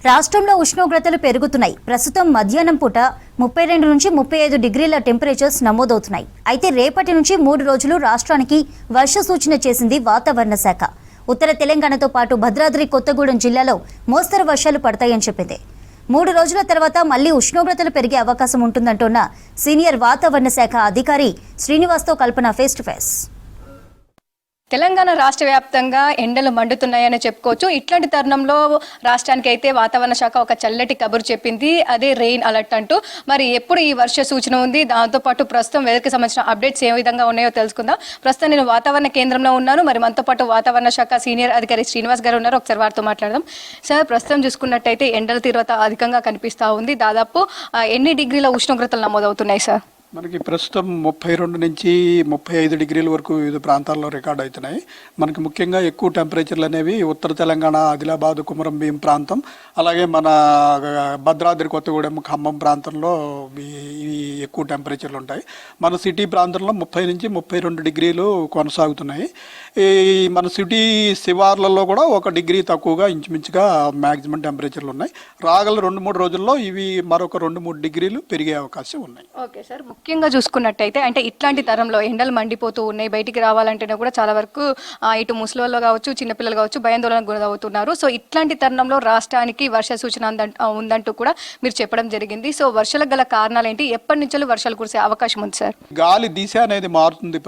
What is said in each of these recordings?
రాష్ట్రంలో ఉష్ణోగ్రతలు పెరుగుతున్నాయి. ప్రస్తుతం మధ్యాహ్నం పూట 32 నుంచి 35 డిగ్రీల టెంపరేచర్స్ నమోదవుతున్నాయి. అయితే రేపటి నుంచి 3 రోజులు రాష్ట్రానికి వర్ష సూచన చేసింది వాతావరణ శాఖ. ఉత్తర తెలంగాణతో పాటు భద్రాద్రి కొత్తగూడెం జిల్లాలో మోస్తరు వర్షాలు పడతాయని చెప్పింది. 3 రోజుల తర్వాత మళ్లీ ఉష్ణోగ్రతలు పెరిగే అవకాశం ఉంటుందంటున్న సీనియర్ వాతావరణ శాఖ అధికారి శ్రీనివాస్తో కల్పన ఫేస్ టు ఫేస్. తెలంగాణ రాష్ట్ర వ్యాప్తంగా ఎండలు మండుతున్నాయని చెప్పుకోవచ్చు. ఇట్లాంటి తరుణంలో రాష్ట్రానికి అయితే వాతావరణ శాఖ ఒక చల్లటి కబురు చెప్పింది, అదే రెయిన్ అలర్ట్ అంటూ. మరి ఎప్పుడు ఈ వర్ష సూచన ఉంది, దాంతోపాటు ప్రస్తుతం వెదర్కి సంబంధించిన అప్డేట్స్ ఏ విధంగా ఉన్నాయో తెలుసుకుందాం. ప్రస్తుతం నేను వాతావరణ కేంద్రంలో ఉన్నాను. మరి మనతో పాటు వాతావరణ శాఖ సీనియర్ అధికారి శ్రీనివాస్ గారు ఉన్నారు. ఒకసారి వారితో మాట్లాడదాం. సార్, ప్రస్తుతం చూసుకున్నట్టయితే ఎండల తీవ్రత అధికంగా కనిపిస్తూ ఉంది. దాదాపు ఎన్ని డిగ్రీల ఉష్ణోగ్రతలు నమోదవుతున్నాయి సార్? మనకి ప్రస్తుతం 32 నుంచి 35 డిగ్రీల వరకు వివిధ ప్రాంతాల్లో రికార్డ్ అవుతున్నాయి. మనకి ముఖ్యంగా ఎక్కువ టెంపరేచర్లు అనేవి ఉత్తర తెలంగాణ, ఆదిలాబాద్, కుమరం భీం ప్రాంతం, అలాగే మన భద్రాద్రి కొత్తగూడెం, ఖమ్మం ప్రాంతంలో ఇవి ఎక్కువ టెంపరేచర్లు ఉంటాయి. మన సిటీ ప్రాంతంలో 30 నుంచి 32 డిగ్రీలు కొనసాగుతున్నాయి. ఈ మన సిటీ శివార్లలో కూడా 1 డిగ్రీ తక్కువగా ఇంచుమించుగా మ్యాక్సిమం టెంపరేచర్లు ఉన్నాయి. రాగల 2-3 రోజుల్లో ఇవి మరొక 2-3 డిగ్రీలు పెరిగే అవకాశం ఉన్నాయి. ఓకే సార్, ముఖ్యంగా చూసుకున్నట్టయితే అంటే ఇట్లాంటి తరంలో ఎండలు మండిపోతూ ఉన్నాయి, బయటికి రావాలంటేనే కూడా చాలా వరకు ఇటు ముసలివాళ్ళు కావచ్చు, చిన్నపిల్లలు కావచ్చు భయాందోళనకు గురవుతున్నారు. సో ఇట్లాంటి తరుణంలో రాష్ట్రానికి వర్ష సూచన ఉందంటూ కూడా మీరు చెప్పడం జరిగింది. సో వర్షాలకు గల కారణాలు ఏంటి, ఎప్పటి నుంచి వర్షాలు కురిసే అవకాశం ఉంది సార్? గాలి దిశ అనేది మారుతుంది.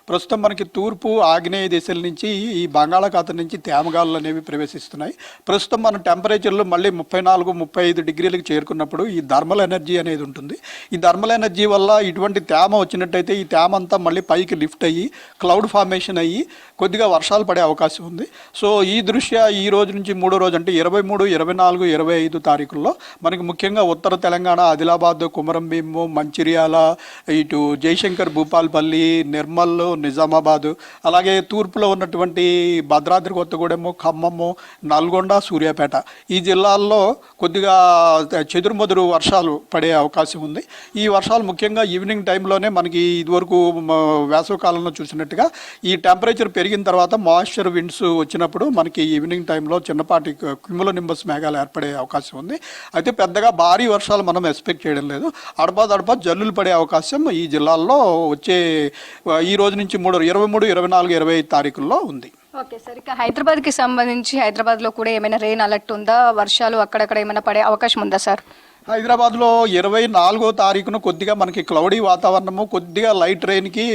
ప్రస్తుతం మనకి తూర్పు ఆగ్నేయ దిశల నుంచి ఈ బంగాళాఖాతం నుంచి తేమగాలు అనేవి ప్రవేశిస్తున్నాయి. ప్రస్తుతం మన టెంపరేచర్లు మళ్ళీ 34-35 డిగ్రీలకు చేరుకున్నప్పుడు ఈ థర్మల్ ఎనర్జీ అనేది ఉంటుంది. ఈ థర్మల్ ఎనర్జీ వల్ల ఇటువంటి తేమ వచ్చినట్టయితే ఈ తేమ అంతా మళ్ళీ పైకి లిఫ్ట్ అయ్యి క్లౌడ్ ఫార్మేషన్ అయ్యి కొద్దిగా వర్షాలు పడే అవకాశం ఉంది. సో ఈ దృష్ట్యా ఈ రోజు నుంచి 3వ రోజు అంటే 23, 24, 25 తారీఖుల్లో మనకి ముఖ్యంగా ఉత్తర తెలంగాణ, ఆదిలాబాద్, కుమరం భీం, మంచిర్యాల, ఇటు జయశంకర్, భూపాల్పల్లి, నిర్మల్, నిజామాబాద్, అలాగే తూర్పులో ఉన్నటువంటి భద్రాద్రి కొత్తగూడెము, ఖమ్మము, నల్గొండ, సూర్యాపేట ఈ జిల్లాల్లో కొద్దిగా చెదురుమదురు వర్షాలు పడే అవకాశం ఉంది. ఈ వర్షాలు ముఖ్యంగా ఈవినింగ్ టైంలోనే మనకి ఇదివరకు వేసవి కాలంలో చూసినట్టుగా ఈ టెంపరేచర్ పెరిగిన తర్వాత మాయిశ్చర్ విండ్స్ వచ్చినప్పుడు మనకి ఈవినింగ్ టైంలో చిన్నపాటి క్యుములోనింబస్ మేఘాలు ఏర్పడే అవకాశం ఉంది. అయితే పెద్దగా భారీ వర్షాలు మనం ఎక్స్పెక్ట్ చేయడం లేదు. అడపా జల్లులు పడే అవకాశం ఈ జిల్లాల్లో వచ్చే ఈ రోజు నుంచి 23, 24, 25 తారీఖుల్లో ఉంది. ఓకే సార్, ఇక హైదరాబాద్కి సంబంధించి హైదరాబాద్లో కూడా ఏమైనా రెయిన్ అలర్ట్ ఉందా? వర్షాలు అక్కడక్కడ ఏమైనా పడే అవకాశం ఉందా సార్? హైదరాబాద్లో 24వ తారీఖున కొద్దిగా మనకి క్లౌడీ వాతావరణము, కొద్దిగా లైట్ రెయిన్కి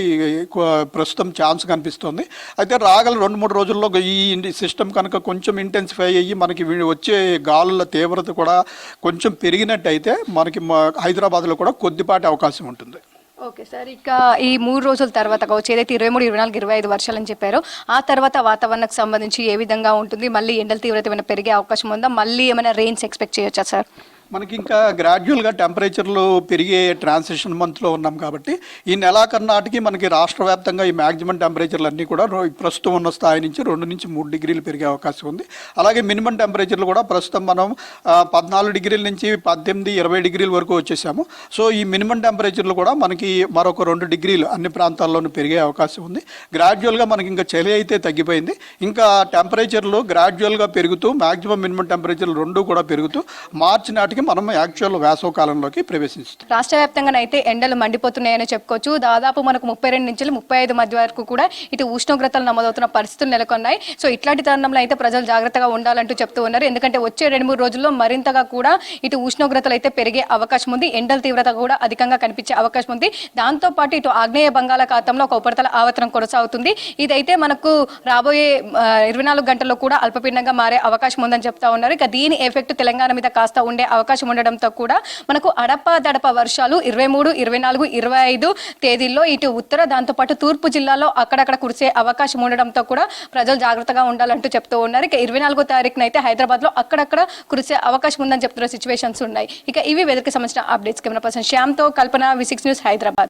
ప్రస్తుతం ఛాన్స్ కనిపిస్తుంది. అయితే రాగల 2-3 రోజుల్లో ఈ సిస్టమ్ కనుక కొంచెం ఇంటెన్సిఫై అయ్యి మనకి వచ్చే గాలుల తీవ్రత కూడా కొంచెం పెరిగినట్టయితే మనకి హైదరాబాద్లో కూడా కొద్దిపాటి అవకాశం ఉంటుంది. ఓకే సార్, ఇక ఈ 3 రోజుల తర్వాత కావచ్చు, ఏదైతే 23, 24, 25 వర్షాలు అని చెప్పారో ఆ తర్వాత వాతావరణకు సంబంధించి ఏ విధంగా ఉంటుంది? మళ్ళీ ఎండల తీవ్రత ఏమైనా పెరిగే అవకాశం ఉందా? మళ్ళీ ఏమైనా రెయిన్స్ ఎక్స్పెక్ట్ చేయొచ్చా సార్? మనకి ఇంకా గ్రాడ్యువల్గా టెంపరేచర్లు పెరిగే ట్రాన్సిషన్ మంత్లో ఉన్నాం కాబట్టి ఈ నెలాఖరు నాటికి మనకి రాష్ట్ర వ్యాప్తంగా ఈ మ్యాక్సిమం టెంపరేచర్లు అన్నీ కూడా ప్రస్తుతం ఉన్న స్థాయి నుంచి 2-3 డిగ్రీలు పెరిగే అవకాశం ఉంది. అలాగే మినిమం టెంపరేచర్లు కూడా ప్రస్తుతం మనం 14 డిగ్రీల నుంచి 18, 20 డిగ్రీల వరకు వచ్చేసాము. సో ఈ మినిమం టెంపరేచర్లు కూడా మనకి మరొక 2 డిగ్రీలు అన్ని ప్రాంతాల్లోనూ పెరిగే అవకాశం ఉంది. గ్రాడ్యువల్గా మనకి ఇంకా చలి అయితే తగ్గిపోయింది. ఇంకా టెంపరేచర్లు గ్రాడ్యువల్గా పెరుగుతూ మ్యాక్సిమం మినిమం టెంపరేచర్లు 2 కూడా పెరుగుతూ మార్చి నాటికి మనం యాక్చువల్ వేసవ కాలంలోకి ప్రవేశిస్తాం. రాష్ట్ర వ్యాప్తంగా అయితే ఎండలు మండిపోతున్నాయని చెప్పుకోవచ్చు. దాదాపు మనకు 32 నుంచి 35 మధ్య వరకు కూడా ఇటు ఉష్ణోగ్రతలు నమోదవుతున్న పరిస్థితులు నెలకొన్నాయి. సో ఇట్లాంటి తరుణంలో అయితే ప్రజలు జాగ్రత్తగా ఉండాలంటూ చెప్తూ ఉన్నారు. ఎందుకంటే వచ్చే 2-3 రోజుల్లో మరింతగా కూడా ఇటు ఉష్ణోగ్రతలు అయితే పెరిగే అవకాశం ఉంది. ఎండల తీవ్రత కూడా అధికంగా కనిపించే అవకాశం ఉంది. దాంతోపాటు ఇటు ఆగ్నేయ బంగాళాఖాతంలో ఒక ఉపరితల ఆవర్తనం కొనసాగుతుంది. ఇదైతే మనకు రాబోయే 24 గంటల్లో కూడా అల్పపీడనంగా మారే అవకాశం ఉందని చెప్తా ఉన్నారు. ఇక దీని ఎఫెక్ట్ తెలంగాణ మీద కాస్త ఉండే అవకాశం ఉండడంతో కూడా మనకు అడపదడప వర్షాలు 23, 24, 25 తేదీల్లో ఇటు ఉత్తర దాంతోపాటు తూర్పు జిల్లాలో అక్కడక్కడ కురిసే అవకాశం ఉండడంతో కూడా ప్రజలు జాగ్రత్తగా ఉండాలంటూ చెప్తూ ఉన్నారు. ఇక 24వ తారీఖున అయితే హైదరాబాద్లో అక్కడక్కడ కురిసే అవకాశం ఉందని చెప్తున్న సిచ్యువేషన్స్ ఉన్నాయి. ఇక ఇవి వెదర్కి సంబంధించిన అప్డేట్స్. కెమెరా పర్సన్ శ్యామ్తో కల్పన, V6 న్యూస్, హైదరాబాద్.